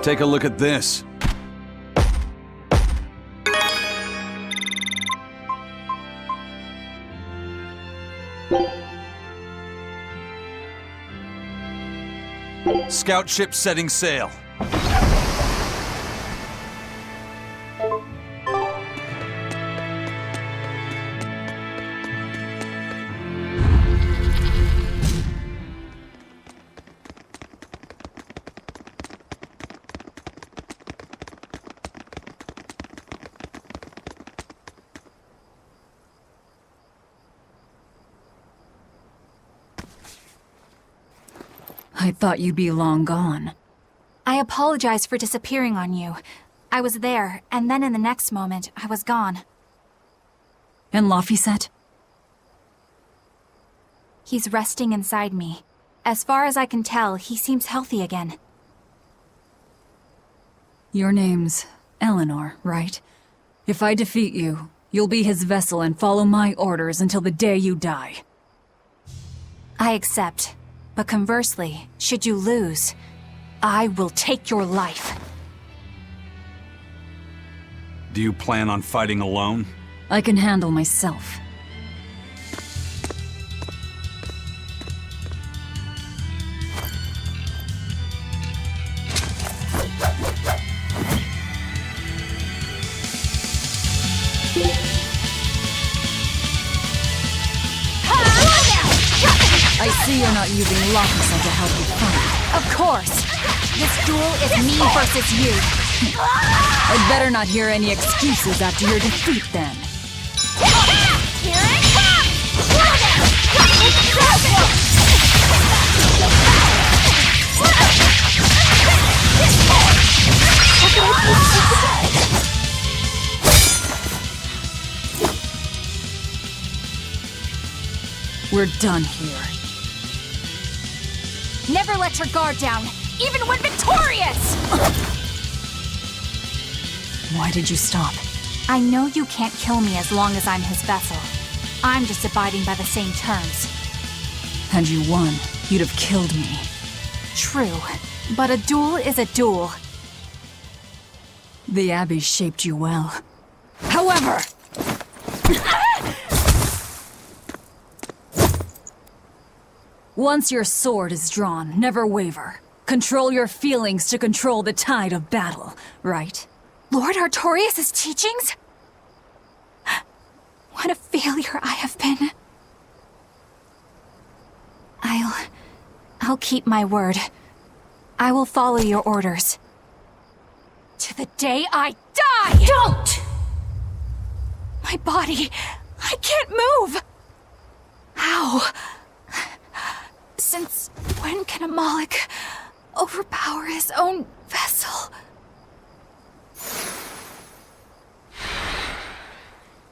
Take a look at this. Scout ship setting sail. I thought you'd be long gone. I apologize for disappearing on you. I was there, and then in the next moment, I was gone. And Laphicet? He's resting inside me. As far as I can tell, he seems healthy again. Your name's Eleanor, right? If I defeat you, you'll be his vessel and follow my orders until the day you die. I accept. But conversely, should you lose, I will take your life. Do you plan on fighting alone? I can handle myself. I see you're not using Laphicet to help you fight. Of course! This duel is me versus you! I'd better not hear any excuses after your defeat, then. Here it comes! We're done here. Never let your guard down, even when victorious! Why did you stop? I know you can't kill me as long as I'm his vessel. I'm just abiding by the same terms. Had you won, you'd have killed me. True, but a duel is a duel. The Abbey shaped you well. However! Once your sword is drawn, never waver. Control your feelings to control the tide of battle, right? Lord Artorias' teachings? What a failure I have been. I'll keep my word. I will follow your orders. To the day I die! Don't! My body, I can't move! How? Since when can a Moloch overpower his own vessel?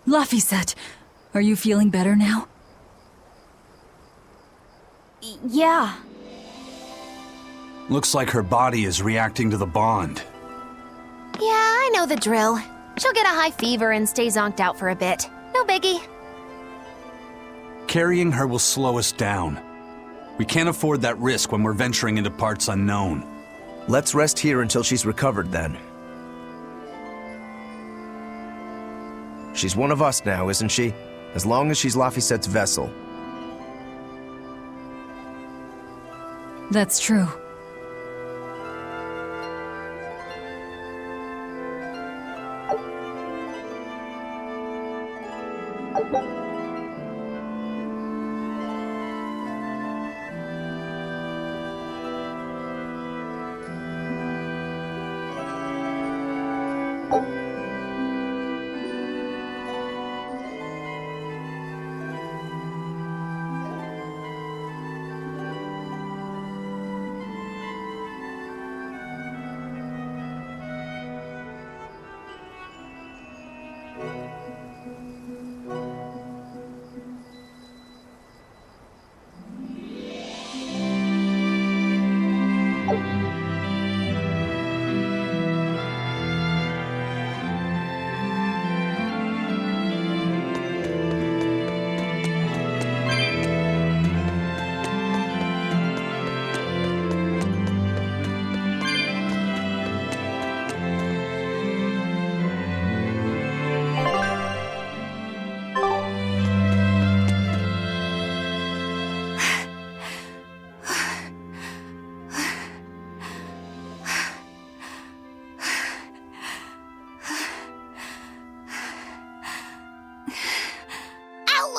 Laphicet, are you feeling better now? Yeah. Looks like her body is reacting to the bond. Yeah, I know the drill. She'll get a high fever and stay zonked out for a bit. No biggie. Carrying her will slow us down. We can't afford that risk when we're venturing into parts unknown. Let's rest here until she's recovered, then. She's one of us now, isn't she? As long as she's Laphicet's vessel. That's true.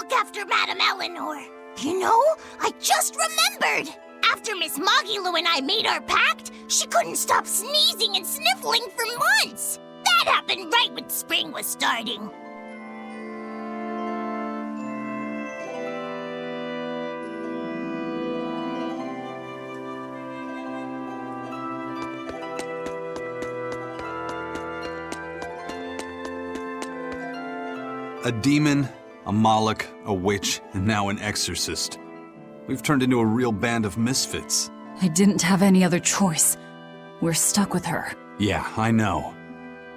look after Madame Eleanor. You know, I just remembered. After Miss Mogulu and I made our pact, she couldn't stop sneezing and sniffling for months. That happened right when spring was starting. A demon, a Moloch, a witch, and now an exorcist. We've turned into a real band of misfits. I didn't have any other choice. We're stuck with her. Yeah, I know.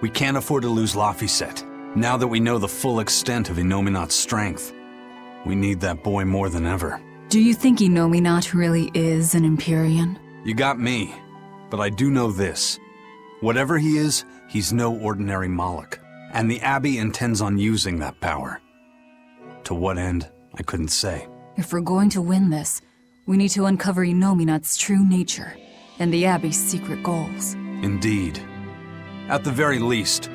We can't afford to lose Laphicet. Now that we know the full extent of Inominat's strength, we need that boy more than ever. Do you think Inominat really is an Empyrean? You got me, but I do know this. Whatever he is, he's no ordinary Moloch. And the Abbey intends on using that power. To what end, I couldn't say. If we're going to win this, we need to uncover Inominat's true nature and the Abbey's secret goals. Indeed. At the very least,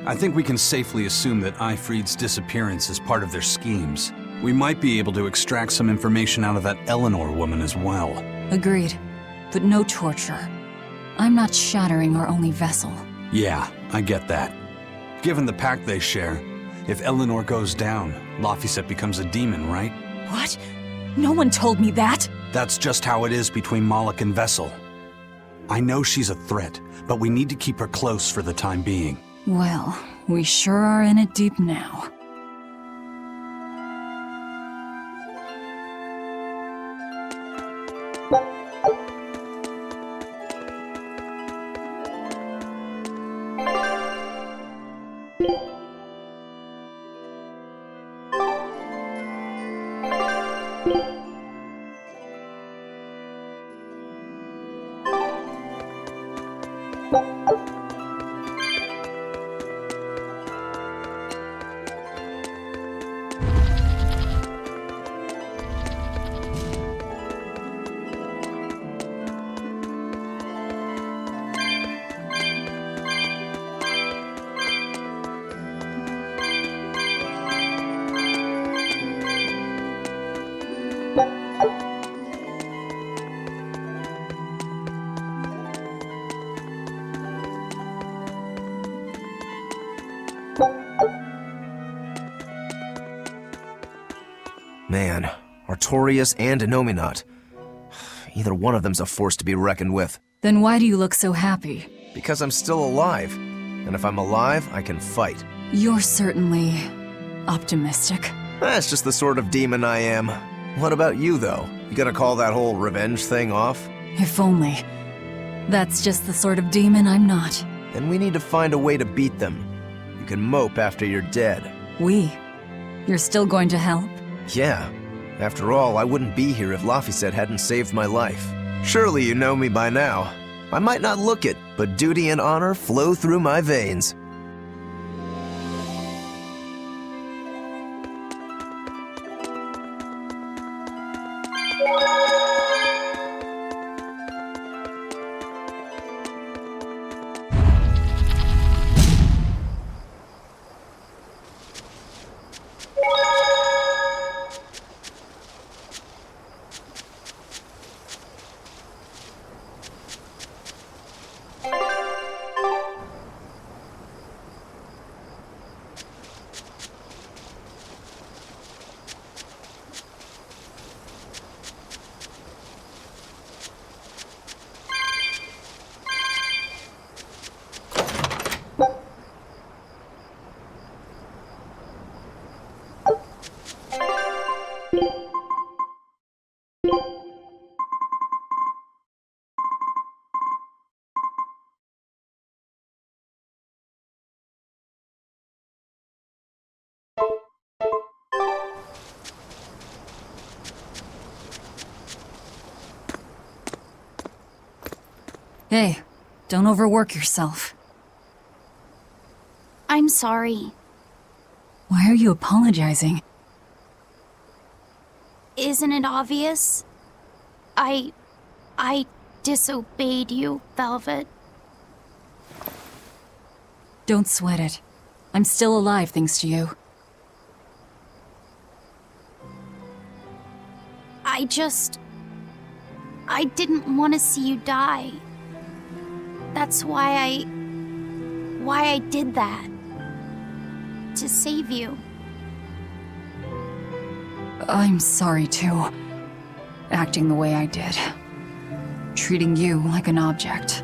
I think we can safely assume that Ifrid's disappearance is part of their schemes. We might be able to extract some information out of that Eleanor woman as well. Agreed, but no torture. I'm not shattering our only vessel. Yeah, I get that. Given the pact they share, if Eleanor goes down, Laphicet becomes a demon, right? What? No one told me that! That's just how it is between Moloch and Vessel. I know she's a threat, but we need to keep her close for the time being. Well, we sure are in it deep now. Man, Artorias and Inominat. Either one of them's a force to be reckoned with. Then why do you look so happy? Because I'm still alive. And if I'm alive, I can fight. You're certainly optimistic. That's just the sort of demon I am. What about you, though? You gonna call that whole revenge thing off? If only. That's just the sort of demon I'm not. Then we need to find a way to beat them. You can mope after you're dead. We? You're still going to help? Yeah. After all, I wouldn't be here if Laphicet hadn't saved my life. Surely you know me by now. I might not look it, but duty and honor flow through my veins. Hey, don't overwork yourself. I'm sorry. Why are you apologizing? Isn't it obvious? I disobeyed you, Velvet. Don't sweat it. I'm still alive thanks to you. I didn't want to see you die. That's why I did that. To save you. I'm sorry too. Acting the way I did. Treating you like an object.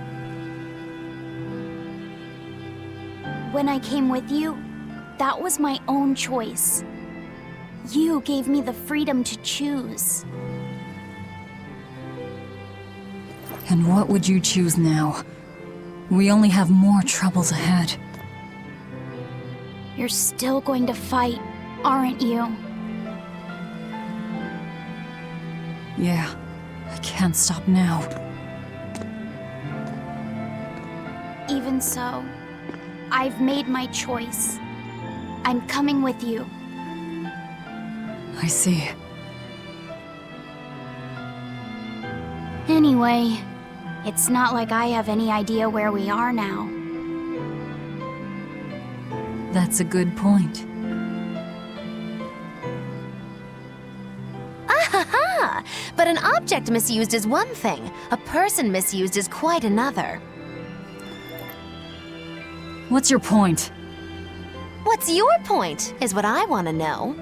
When I came with you, that was my own choice. You gave me the freedom to choose. And what would you choose now? We only have more troubles ahead. You're still going to fight, aren't you? Yeah, I can't stop now. Even so, I've made my choice. I'm coming with you. I see. Anyway, it's not like I have any idea where we are now. That's a good point. Ahaha! But an object misused is one thing. A person misused is quite another. What's your point? What's your point, is what I want to know.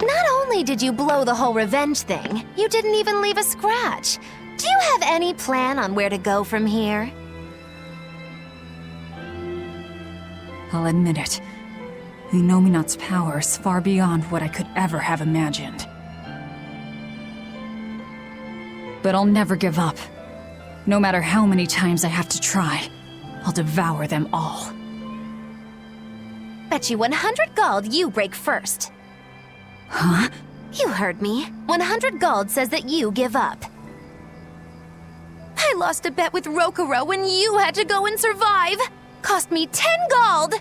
Not only did you blow the whole revenge thing, you didn't even leave a scratch. Do you have any plan on where to go from here? I'll admit it. Inominat's power is far beyond what I could ever have imagined. But I'll never give up. No matter how many times I have to try, I'll devour them all. Bet you 100 gold you break first. Huh? You heard me. 100 gold says that you give up. I lost a bet with Rokuro when you had to go and survive. Cost me 10 gold.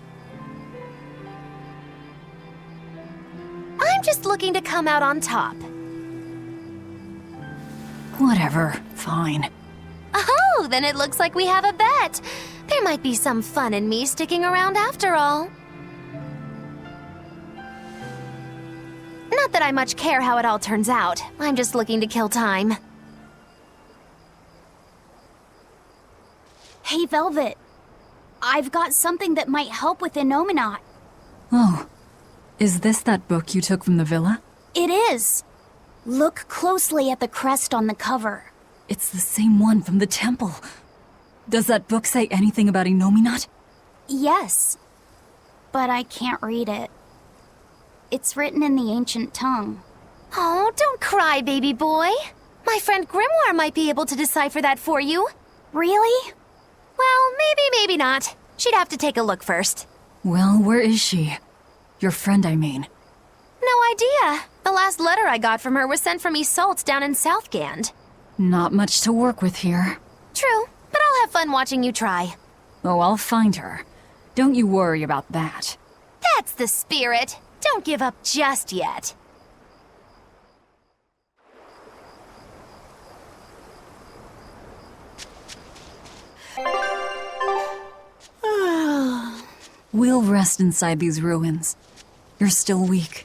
I'm just looking to come out on top. Whatever. Fine. Oh, then it looks like we have a bet. There might be some fun in me sticking around after all. Not that I much care how it all turns out. I'm just looking to kill time. Hey, Velvet. I've got something that might help with Inominat. Oh. Is this that book you took from the villa? It is. Look closely at the crest on the cover. It's the same one from the temple. Does that book say anything about Inominat? Yes, but I can't read it. It's written in the ancient tongue. Oh, don't cry, baby boy. My friend Grimoire might be able to decipher that for you. Really? Well, maybe not. She'd have to take a look first. Well, where is she? Your friend, I mean. No idea. The last letter I got from her was sent from Isolde down in Southgand. Not much to work with here. True, but I'll have fun watching you try. Oh, I'll find her. Don't you worry about that. That's the spirit. Don't give up just yet. We'll rest inside these ruins. You're still weak.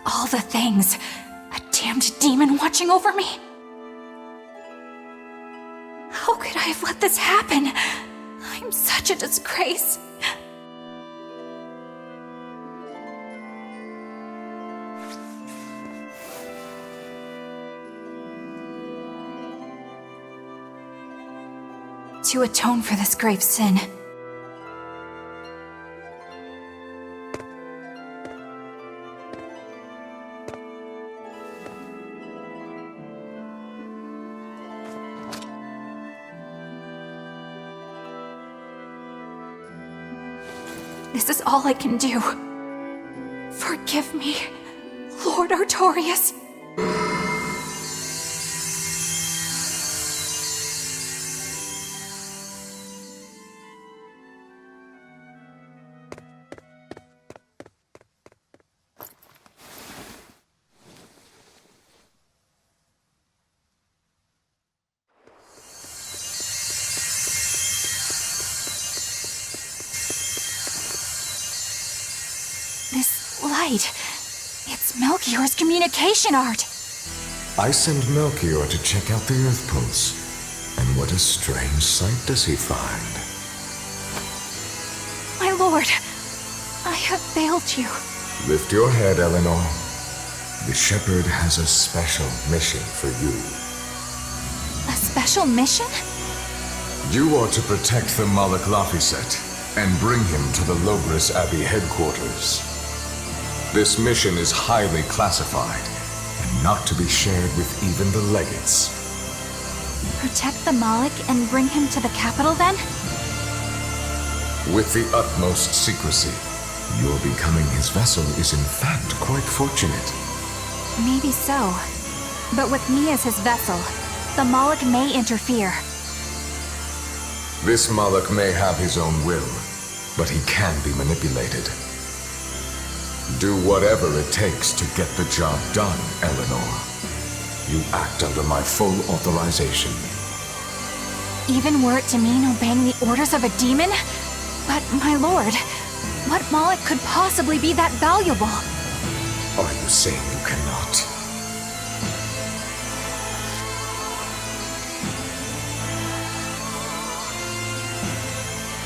all the things. A damned demon watching over me. How could I have let this happen? I'm such a disgrace. To atone for this grave sin, this is all I can do. Forgive me, Lord Artorias. It's Melchior's communication art. I send Melchior to check out the Earth Pulse. And what a strange sight does he find? My lord, I have failed you. Lift your head, Eleanor. The Shepherd has a special mission for you. A special mission? You are to protect the Malak Laphicet and bring him to the Logres Abbey headquarters. This mission is highly classified, and not to be shared with even the legates. Protect the Malak and bring him to the capital, then? With the utmost secrecy. Your becoming his vessel is in fact quite fortunate. Maybe so. But with me as his vessel, the Malak may interfere. This Malak may have his own will, but he can be manipulated. Do whatever it takes to get the job done, Eleanor. You act under my full authorization. Even were it to mean obeying the orders of a demon? But, my lord, what Malak could possibly be that valuable? Are you saying you cannot?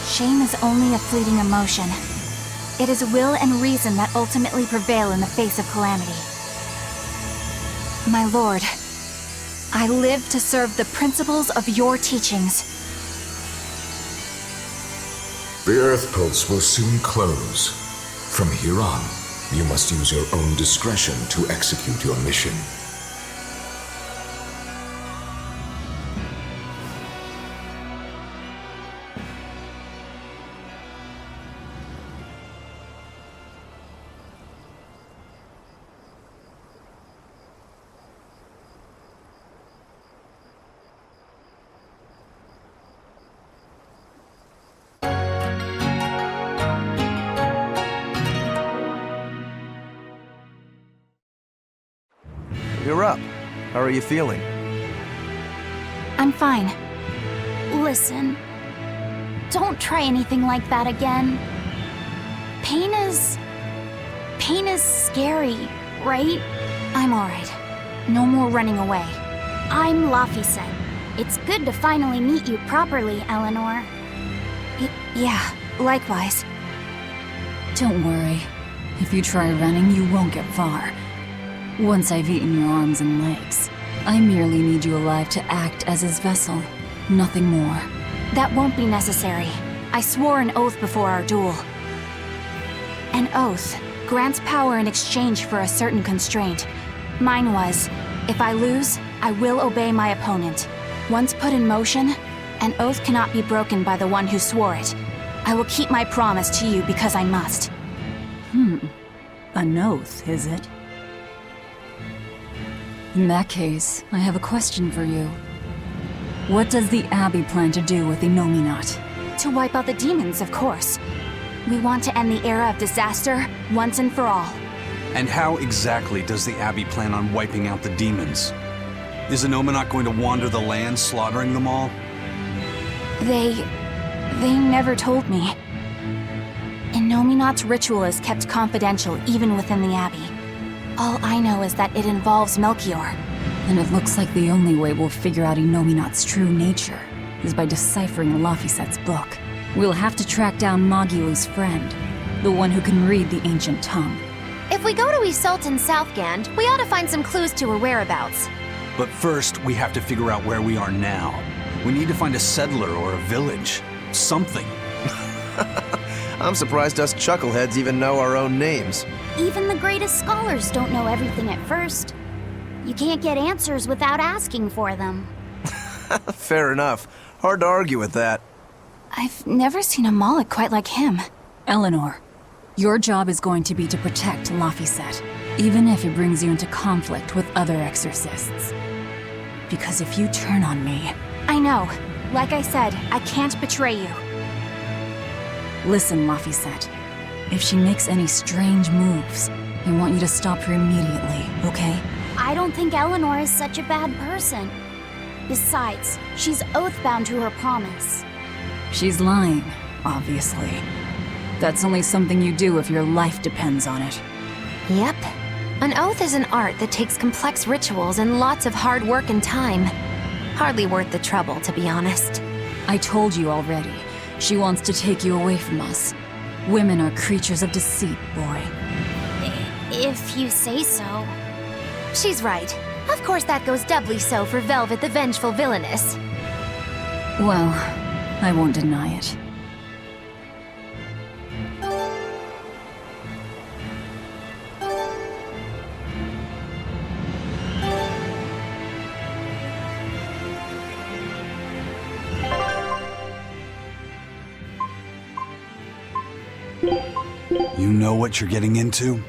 Shame is only a fleeting emotion. It is will and reason that ultimately prevail in the face of calamity. My lord, I live to serve the principles of your teachings. The Earth Pulse will soon close. From here on, you must use your own discretion to execute your mission. You're up. How are you feeling? I'm fine. Listen, don't try anything like that again. Pain is scary, right? I'm alright. No more running away. I'm Laphicet. It's good to finally meet you properly, Eleanor. Yeah, likewise. Don't worry. If you try running, you won't get far. Once I've eaten your arms and legs, I merely need you alive to act as his vessel. Nothing more. That won't be necessary. I swore an oath before our duel. An oath grants power in exchange for a certain constraint. Mine was, if I lose, I will obey my opponent. Once put in motion, an oath cannot be broken by the one who swore it. I will keep my promise to you because I must. An oath, is it? In that case, I have a question for you. What does the Abbey plan to do with the Nominat? To wipe out the demons, of course. We want to end the era of disaster once and for all. And how exactly does the Abbey plan on wiping out the demons? Is the Nominat going to wander the land, slaughtering them all? They never told me. Nominat's ritual is kept confidential even within the Abbey. All I know is that it involves Melchior. And it looks like the only way we'll figure out Inominat's true nature is by deciphering Laphicet's book. We'll have to track down Magilu's friend, the one who can read the ancient tongue. If we go to Isolde and Southgand, we ought to find some clues to her whereabouts. But first, we have to figure out where we are now. We need to find a settler or a village. Something. I'm surprised us chuckleheads even know our own names. Even the greatest scholars don't know everything at first. You can't get answers without asking for them. Fair enough. Hard to argue with that. I've never seen a Moloch quite like him. Eleanor, your job is going to be to protect Laphicet, even if it brings you into conflict with other exorcists. Because if you turn on me... I know. Like I said, I can't betray you. Listen, Laphicet. If she makes any strange moves, I want you to stop her immediately, okay? I don't think Eleanor is such a bad person. Besides, she's oath-bound to her promise. She's lying, obviously. That's only something you do if your life depends on it. Yep. An oath is an art that takes complex rituals and lots of hard work and time. Hardly worth the trouble, to be honest. I told you already. She wants to take you away from us. Women are creatures of deceit, boy. If you say so. She's right. Of course that goes doubly so for Velvet the Vengeful Villainess. Well, I won't deny it. You know what you're getting into?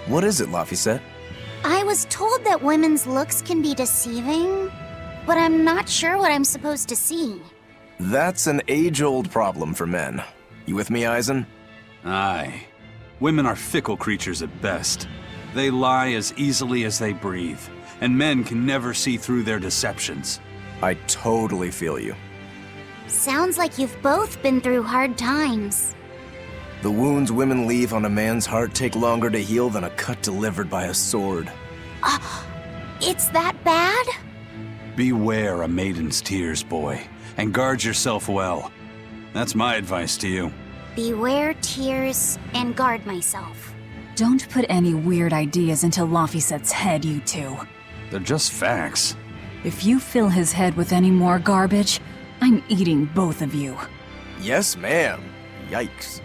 What is it, Laphicet? I was told that women's looks can be deceiving, but I'm not sure what I'm supposed to see. That's an age-old problem for men. You with me, Eisen? Aye. Women are fickle creatures at best. They lie as easily as they breathe, and men can never see through their deceptions. I totally feel you. Sounds like you've both been through hard times. The wounds women leave on a man's heart take longer to heal than a cut delivered by a sword. It's that bad? Beware a maiden's tears, boy, and guard yourself well. That's my advice to you. Beware tears and guard myself. Don't put any weird ideas into Laphicet's head, you two. They're just facts. If you fill his head with any more garbage, I'm eating both of you. Yes, ma'am. Yikes.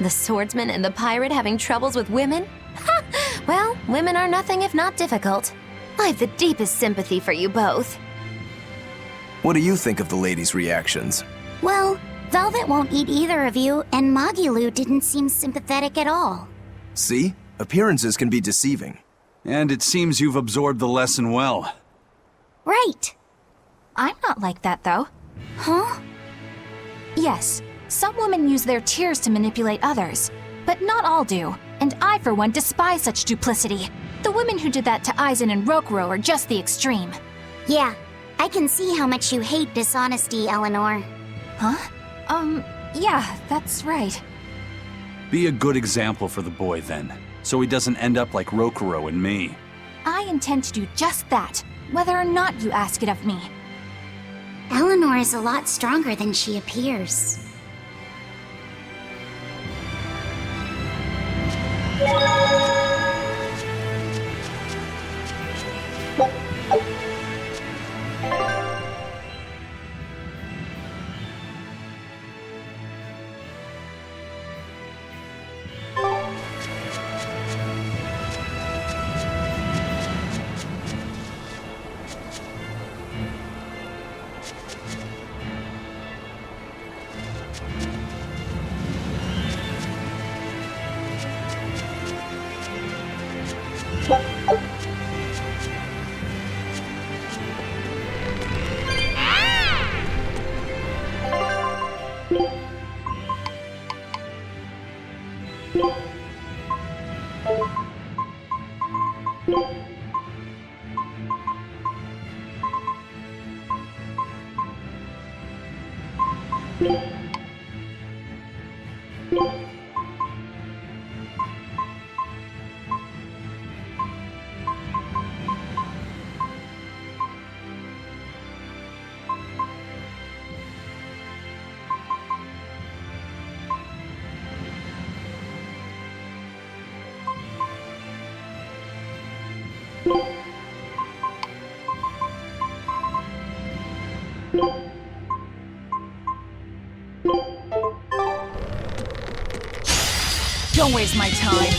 The swordsman and the pirate having troubles with women? Ha! Well, women are nothing if not difficult. I've the deepest sympathy for you both. What do you think of the ladies' reactions? Well, Velvet won't eat either of you, and Magilu didn't seem sympathetic at all. See? Appearances can be deceiving. And it seems you've absorbed the lesson well. Right. I'm not like that, though. Huh? Yes, some women use their tears to manipulate others, but not all do, and I, for one, despise such duplicity. The women who did that to Aizen and Rokuro are just the extreme. Yeah, I can see how much you hate dishonesty, Eleanor. Huh? Yeah, that's right. Be a good example for the boy, then, so he doesn't end up like Rokuro and me. I intend to do just that, whether or not you ask it of me. Eleanor is a lot stronger than she appears. Don't waste my time.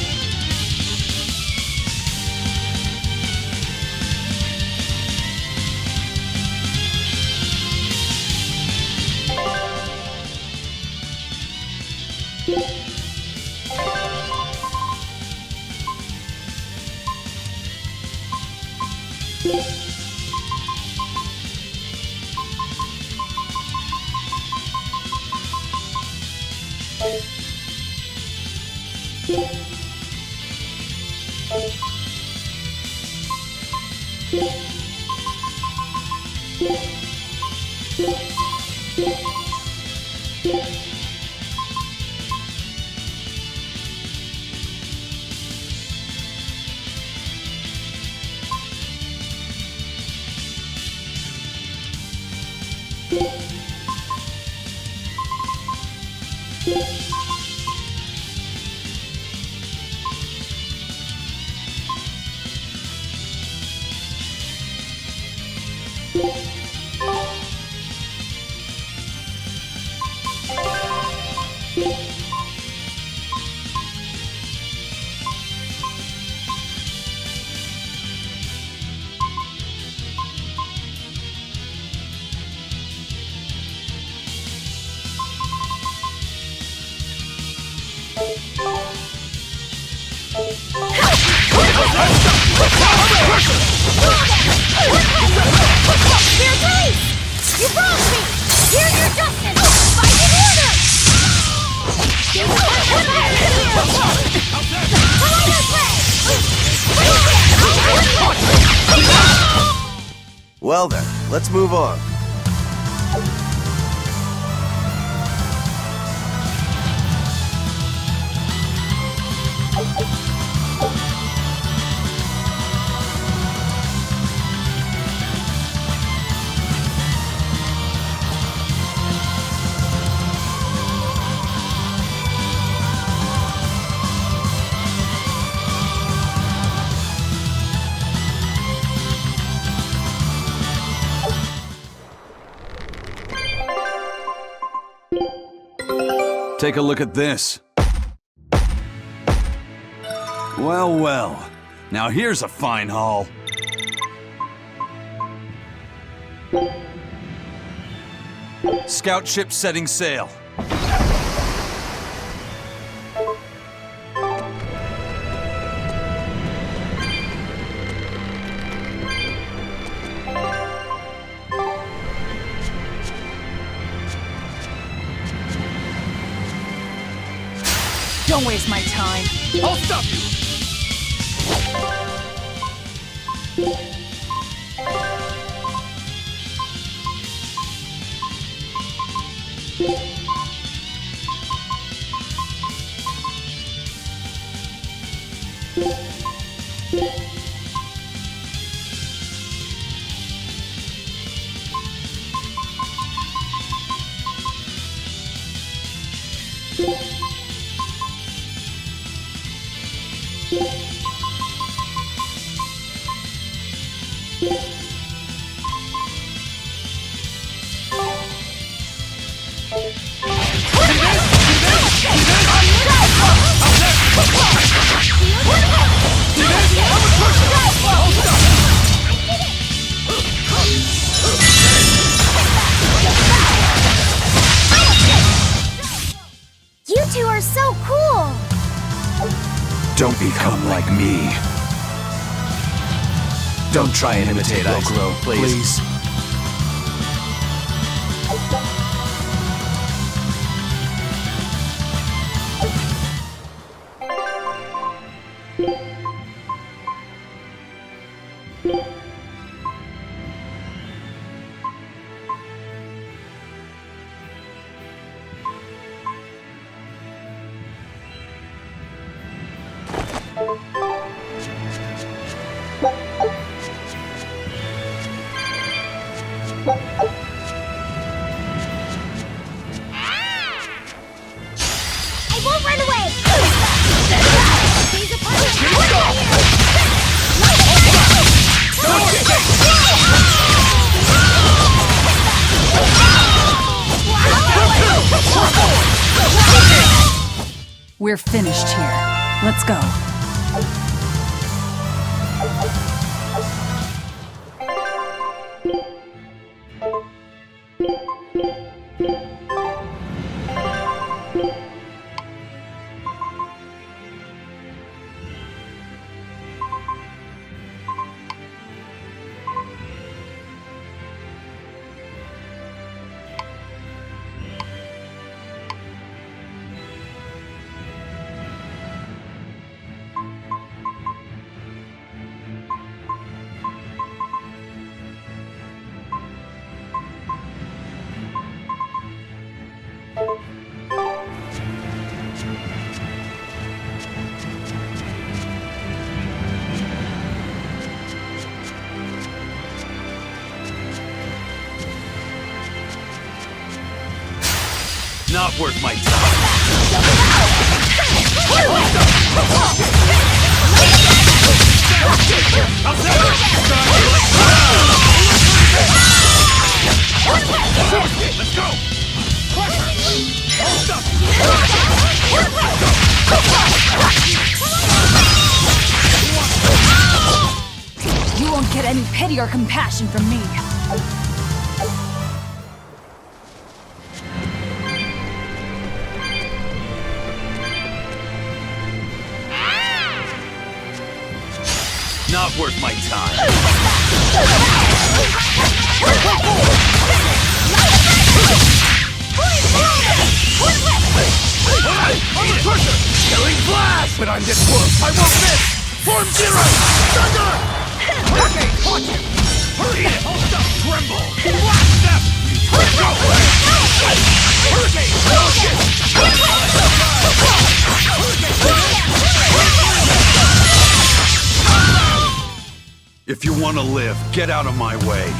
You wronged me! Here's your justice! Fighting order! Well then, let's move on. Take a look at this. Well, well. Now here's a fine haul. Scout ship setting sail. Don't waste my time. I'll stop you! You two are so cool! Don't become like me. Don't try and imitate us, please. I won't run away! He's a We're finished here. Let's go. Not worth my time. Let's go! You won't get any pity or compassion from me. Not worth my time. I'm a crusher! Killing blast! But I'm this close, I won't miss! Form zero! Thunder! Okay, watch it! Hurry! I'll stop! Tremble! Blast step! Go! Hurricane! If you want to live, get out of my way.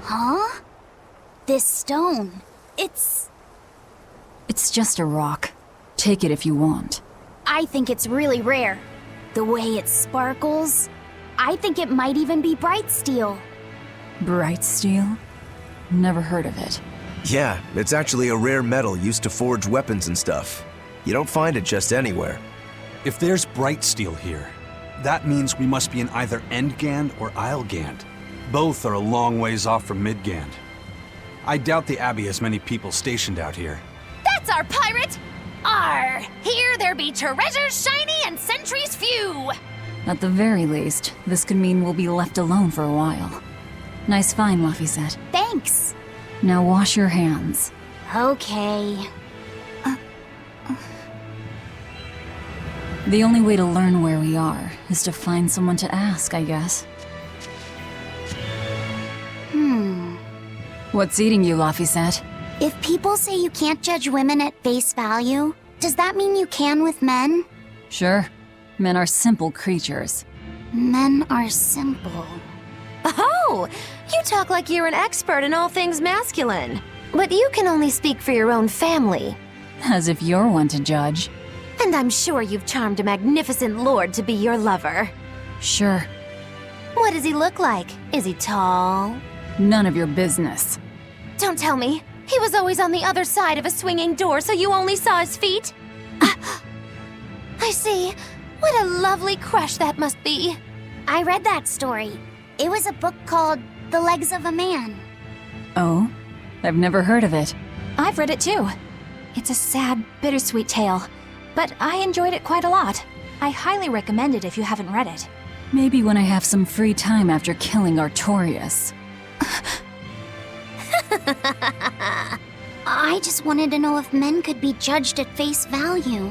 Huh? This stone. It's just a rock. Take it if you want. I think it's really rare. The way it sparkles. I think it might even be bright steel. Bright steel? Never heard of it. Yeah, it's actually a rare metal used to forge weapons and stuff. You don't find it just anywhere. If there's bright steel here, that means we must be in either Endgand or Islegand. Both are a long ways off from Midgand. I doubt the Abbey has many people stationed out here. That's our pirate! Arr! Here there be treasures shiny and sentries few! At the very least, this could mean we'll be left alone for a while. Nice find, Laphicet. Thanks. Now wash your hands. Okay. The only way to learn where we are is to find someone to ask, I guess. What's eating you, Laphicet? If people say you can't judge women at face value, does that mean you can with men? Sure. Men are simple creatures. Men are simple. Oh! You talk like you're an expert in all things masculine. But you can only speak for your own family. As if you're one to judge. And I'm sure you've charmed a magnificent lord to be your lover. Sure. What does he look like? Is he tall? None of your business. Don't tell me. He was always on the other side of a swinging door, so you only saw his feet? I see. What a lovely crush that must be. I read that story. It was a book called The Legs of a Man. Oh? I've never heard of it. I've read it too. It's a sad, bittersweet tale, but I enjoyed it quite a lot. I highly recommend it if you haven't read it. Maybe when I have some free time after killing Artorias. I just wanted to know if men could be judged at face value.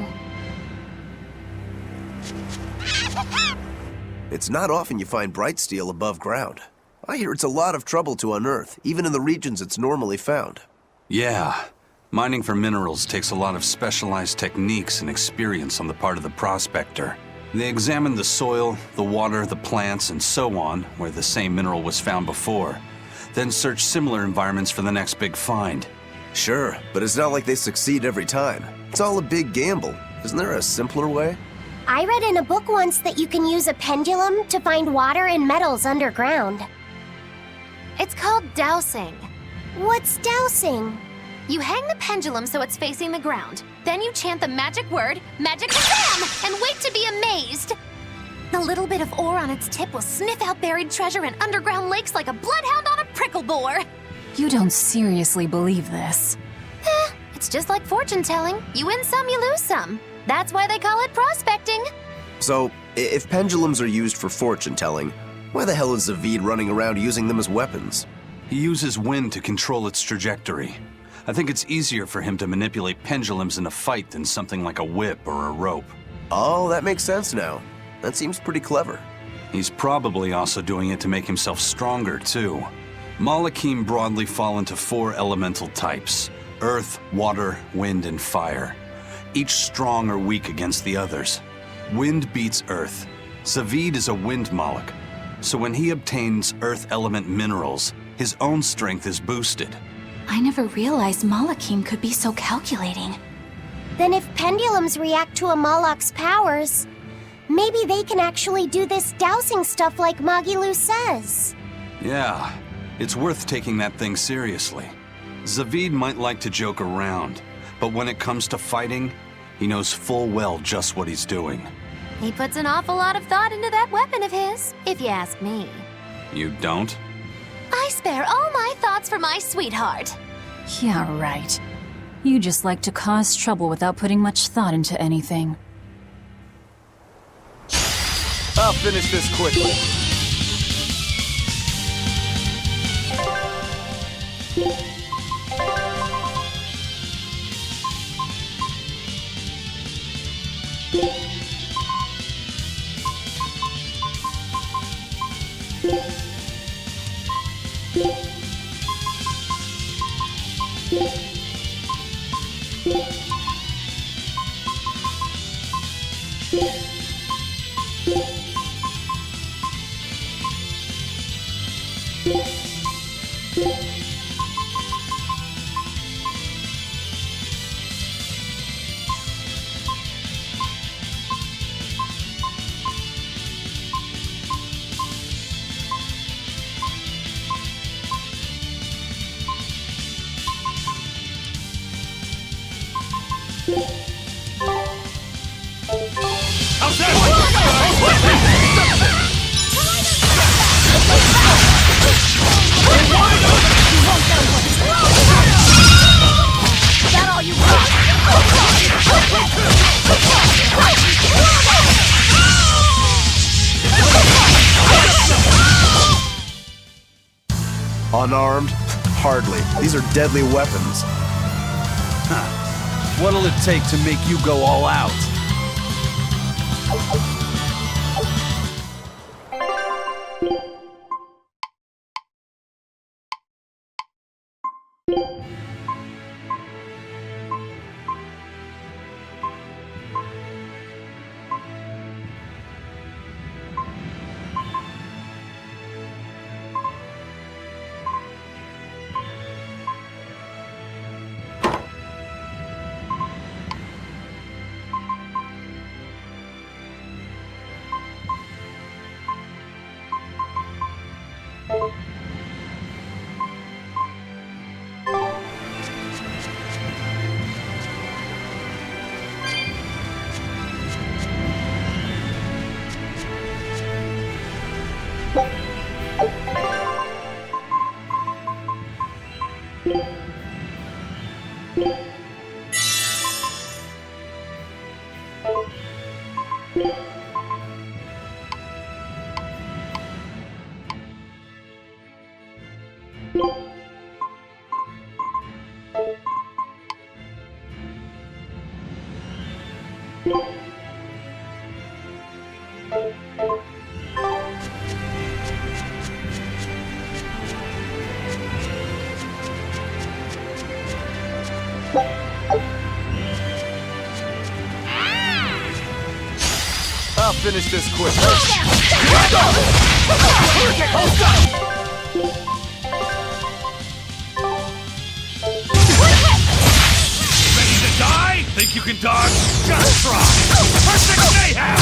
It's not often you find bright steel above ground. I hear it's a lot of trouble to unearth, even in the regions it's normally found. Yeah. Mining for minerals takes a lot of specialized techniques and experience on the part of the prospector. They examine the soil, the water, the plants, and so on, where the same mineral was found before. Then search similar environments for the next big find. Sure, but it's not like they succeed every time. It's all a big gamble. Isn't there a simpler way? I read in a book once that you can use a pendulum to find water and metals underground. It's called dowsing. What's dowsing? You hang the pendulum so it's facing the ground. Then you chant the magic word, Magic Kazam, and wait to be amazed. The little bit of ore on its tip will sniff out buried treasure in underground lakes like a bloodhound on a prickle bore. You don't seriously believe this. It's just like fortune telling. You win some, you lose some. That's why they call it prospecting. So, if pendulums are used for fortune telling, why the hell is Zavid running around using them as weapons? He uses wind to control its trajectory. I think it's easier for him to manipulate pendulums in a fight than something like a whip or a rope. Oh, that makes sense now. That seems pretty clever. He's probably also doing it to make himself stronger, too. Malachim broadly fall into 4 elemental types: earth, water, wind, and fire. Each strong or weak against the others. Wind beats earth. Zavid is a wind Malach, so when he obtains earth element minerals, his own strength is boosted. I never realized Malachim could be so calculating. Then if pendulums react to a Moloch's powers, maybe they can actually do this dowsing stuff like Magilu says. Yeah, it's worth taking that thing seriously. Zavid might like to joke around, but when it comes to fighting, he knows full well just what he's doing. He puts an awful lot of thought into that weapon of his, if you ask me. You don't? I spare all my thoughts for my sweetheart. Yeah, right. You just like to cause trouble without putting much thought into anything. I'll finish this quickly. Unarmed? Hardly. These are deadly weapons. What'll it take to make you go all out? I'll finish this quick. Ready to die? Think you can dodge? Just try! Perfect mayhem!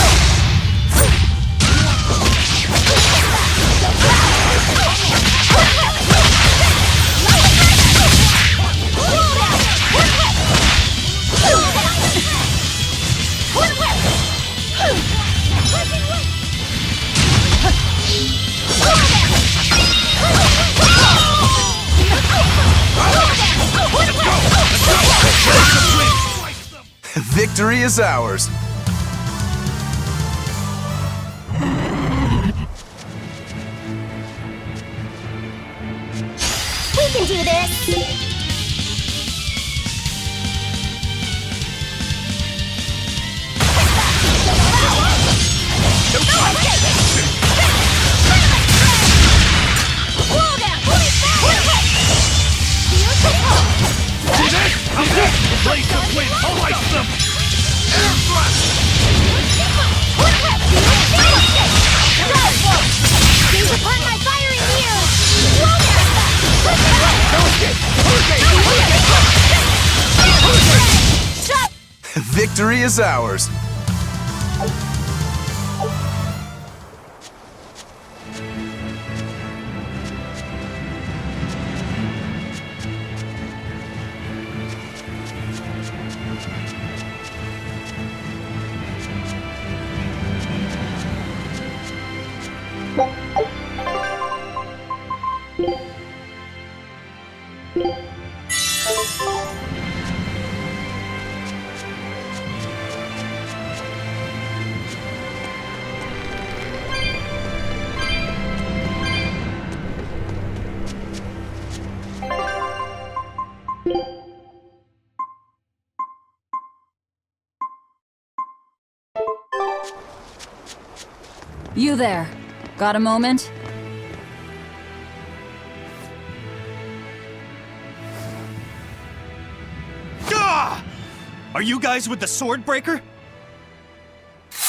Victory is ours. We can do this! Blaze of wind, slice them! Air thrust! Gaze upon my fiery mirror! Stop! Victory is ours. You there. Got a moment? Gah! Are you guys with the sword breaker?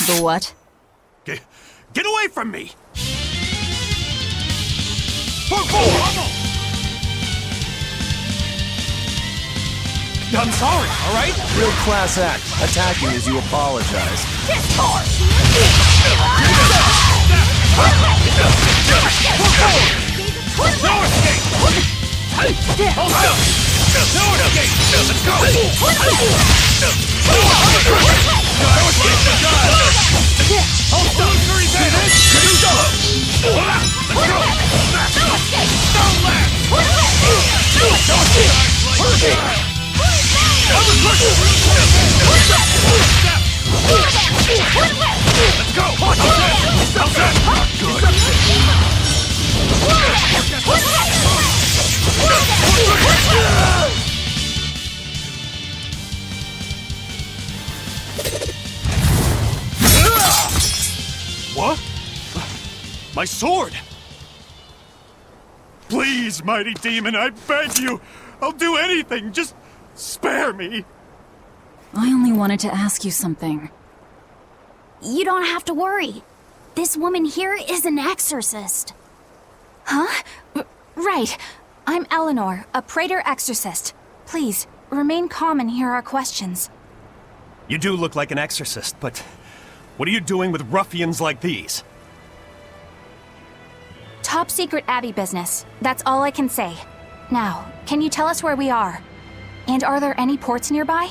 The what? Get away from me! Por favor! I'm sorry, alright? Real class act. Attacking as you apologize. No escape! Hold up! No escape! Let's go! Hold up! Let's go! Don't laugh! Let's go! Good. My sword! Please, mighty demon, I beg you! I'll do anything, just spare me! I only wanted to ask you something. You don't have to worry. This woman here is an exorcist. Huh? Right. I'm Eleanor, a praetor exorcist. Please, remain calm and hear our questions. You do look like an exorcist, but what are you doing with ruffians like these? Top secret Abbey business. That's all I can say. Now, can you tell us where we are? And are there any ports nearby?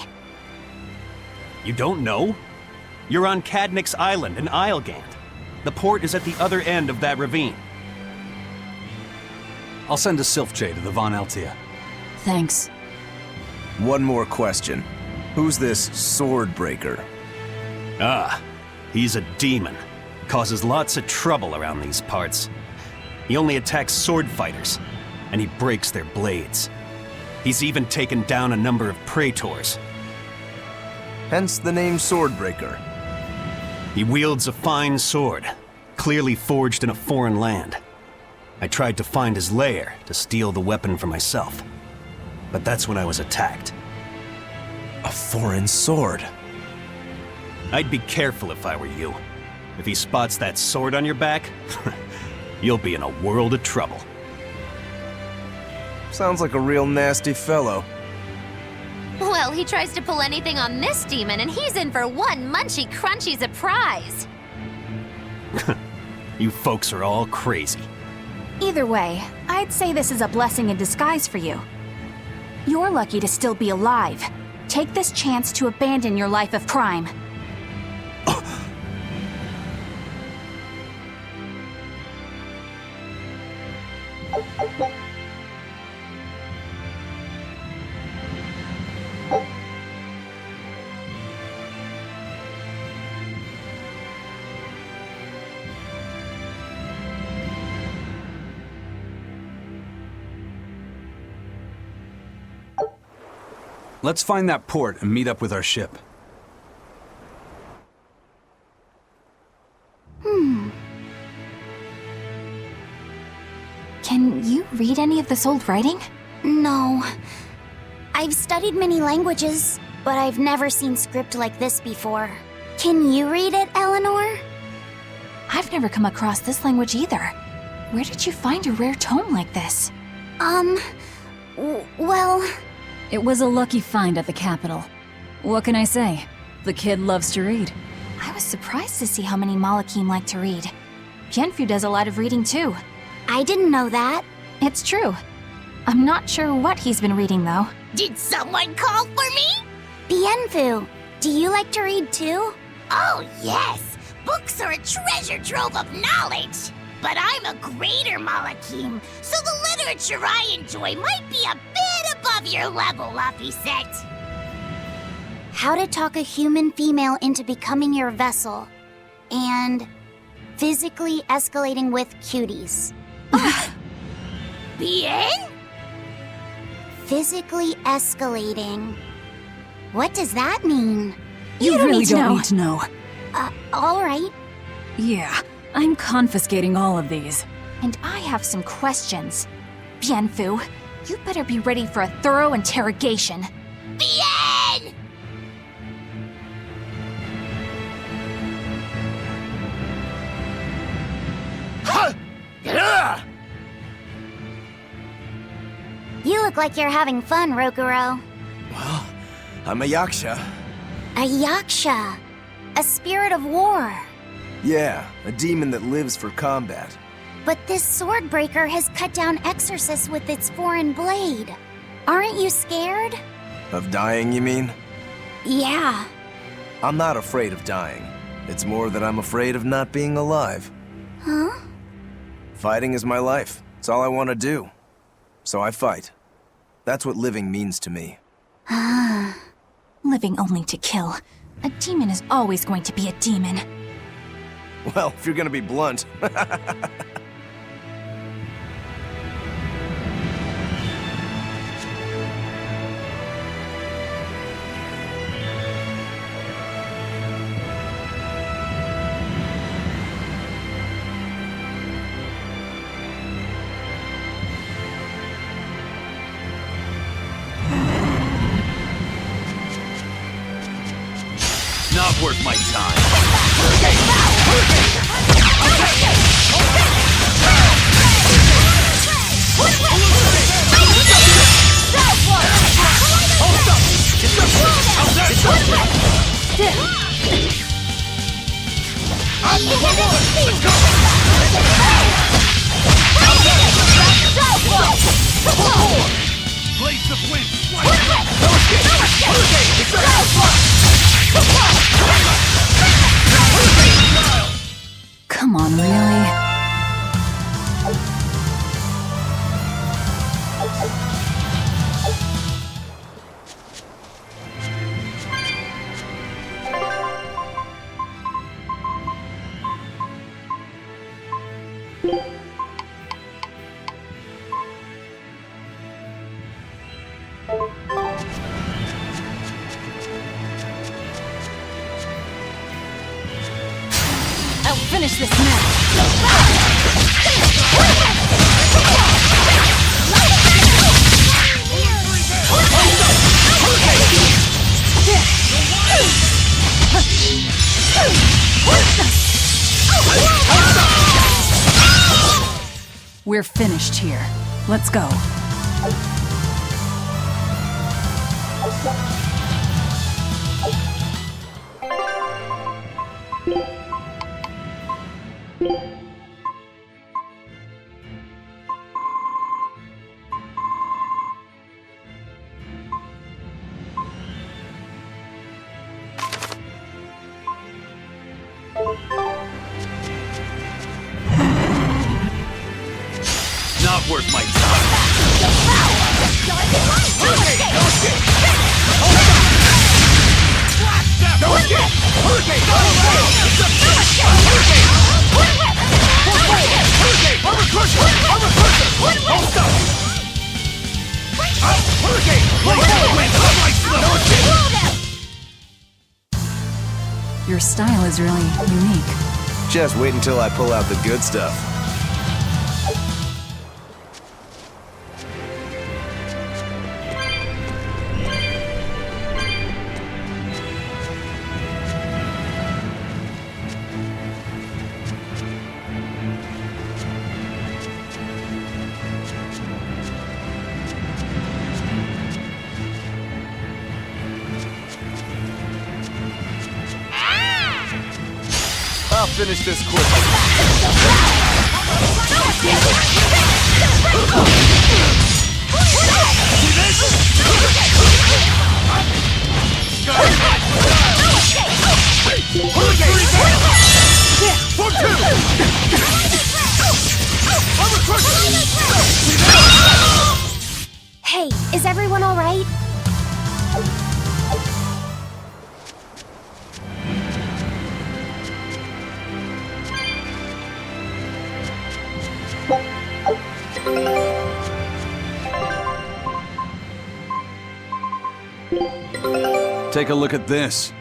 You don't know? You're on Cadnix Island in Islegand. The port is at the other end of that ravine. I'll send a Sylphjay to the Von Eltia. Thanks. One more question. Who's this Swordbreaker? Ah, he's a demon. Causes lots of trouble around these parts. He only attacks sword fighters, and he breaks their blades. He's even taken down a number of praetors. Hence the name Swordbreaker. He wields a fine sword, clearly forged in a foreign land. I tried to find his lair to steal the weapon for myself, but that's when I was attacked. A foreign sword. I'd be careful if I were you. If he spots that sword on your back, you'll be in a world of trouble. Sounds like a real nasty fellow. Well, he tries to pull anything on this demon, and he's in for one munchy crunchy surprise. You folks are all crazy. Either way, I'd say this is a blessing in disguise for you. You're lucky to still be alive. Take this chance to abandon your life of crime. Let's find that port and meet up with our ship. Can you read any of this old writing? No. I've studied many languages, but I've never seen script like this before. Can you read it, Eleanor? I've never come across this language either. Where did you find a rare tome like this? Well... It was a lucky find at the Capitol. What can I say? The kid loves to read. I was surprised to see how many Malakim like to read. Bienfu does a lot of reading too. I didn't know that. It's true. I'm not sure what he's been reading though. Did someone call for me? Bienfu, do you like to read too? Oh, yes. Books are a treasure trove of knowledge. But I'm a greater Malakim, so the literature I enjoy might be a bit above your level, Laphicet. How to talk a human female into becoming your vessel. And physically escalating with cuties. Bien? Physically escalating. What does that mean? You don't really need to don't know. need to know. All right. Yeah, I'm confiscating all of these. And I have some questions. Bienfu, you better be ready for a thorough interrogation. Bien! You look like you're having fun, Rokuro. Well, I'm a Yaksha. A Yaksha. A spirit of war. Yeah, a demon that lives for combat. But this Swordbreaker has cut down exorcists with its foreign blade. Aren't you scared? Of dying, you mean? Yeah. I'm not afraid of dying. It's more that I'm afraid of not being alive. Huh? Fighting is my life. It's all I want to do. So I fight. That's what living means to me. Living only to kill. A demon is always going to be a demon. Well, if you're gonna be blunt. worth my time. Blades of wind. Come on, really? I'll finish this We're finished here. Let's go. Not worth my time. Your style is really unique. Just wait until I pull out the good stuff. I'll finish this quickly. Hey, is everyone all right? Take a look at this.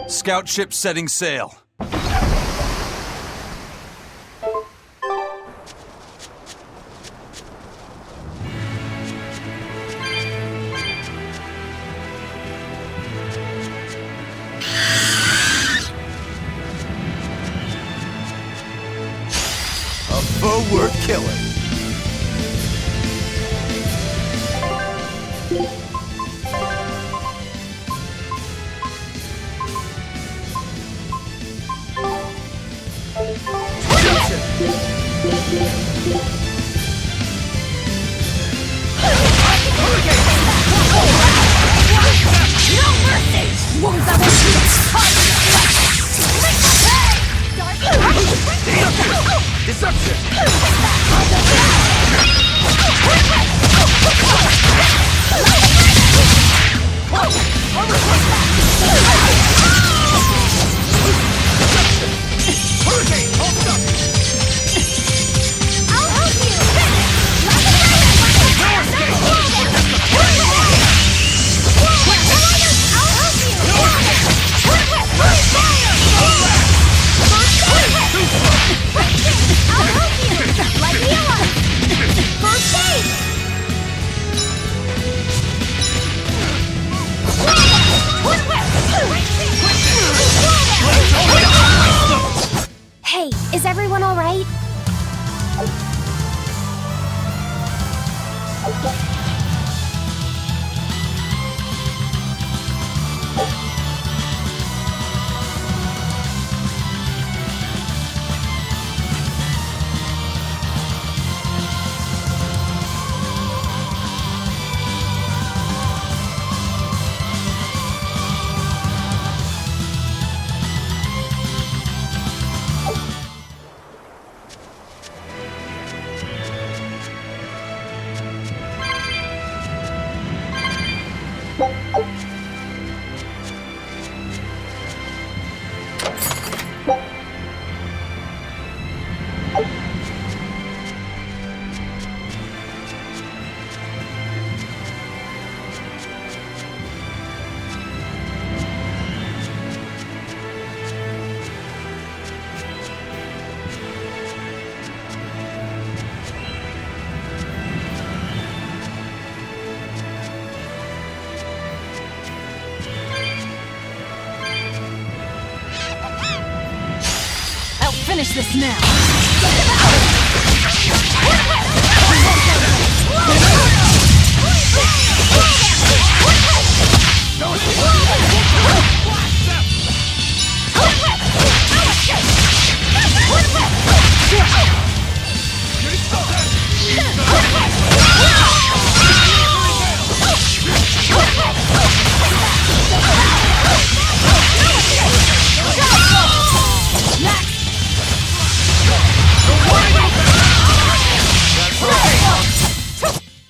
Scout ship setting sail. Foe worth killing. Finish this now!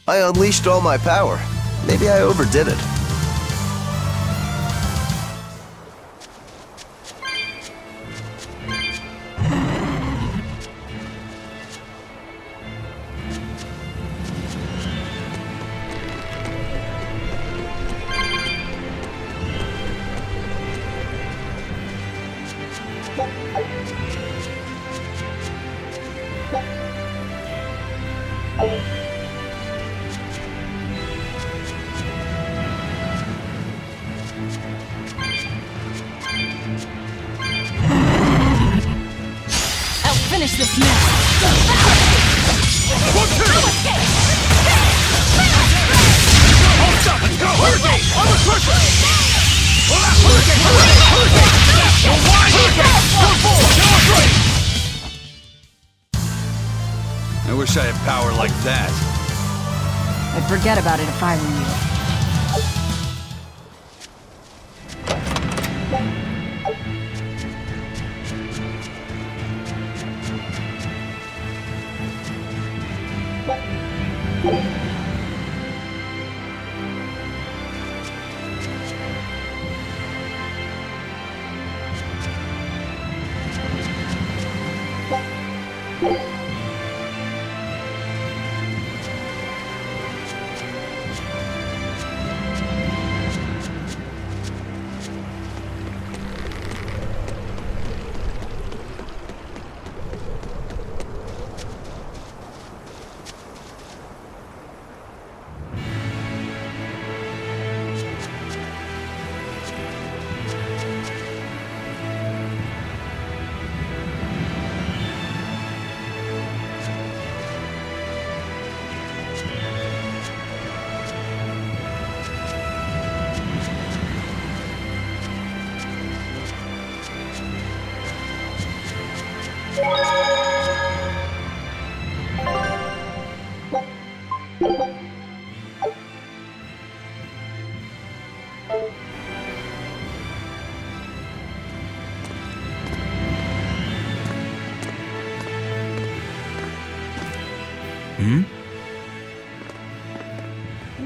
I unleashed all my power. Maybe I overdid it. Finish this now! Hold up, let's go! Hurricane! I'm a crusher! Hold up! Hurricane! Hurricane! Go wide! Hurricane! Go forward! Go straight! I wish I had power like that. I'd forget about it if I were you.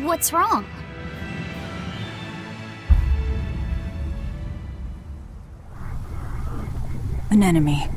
What's wrong? An enemy.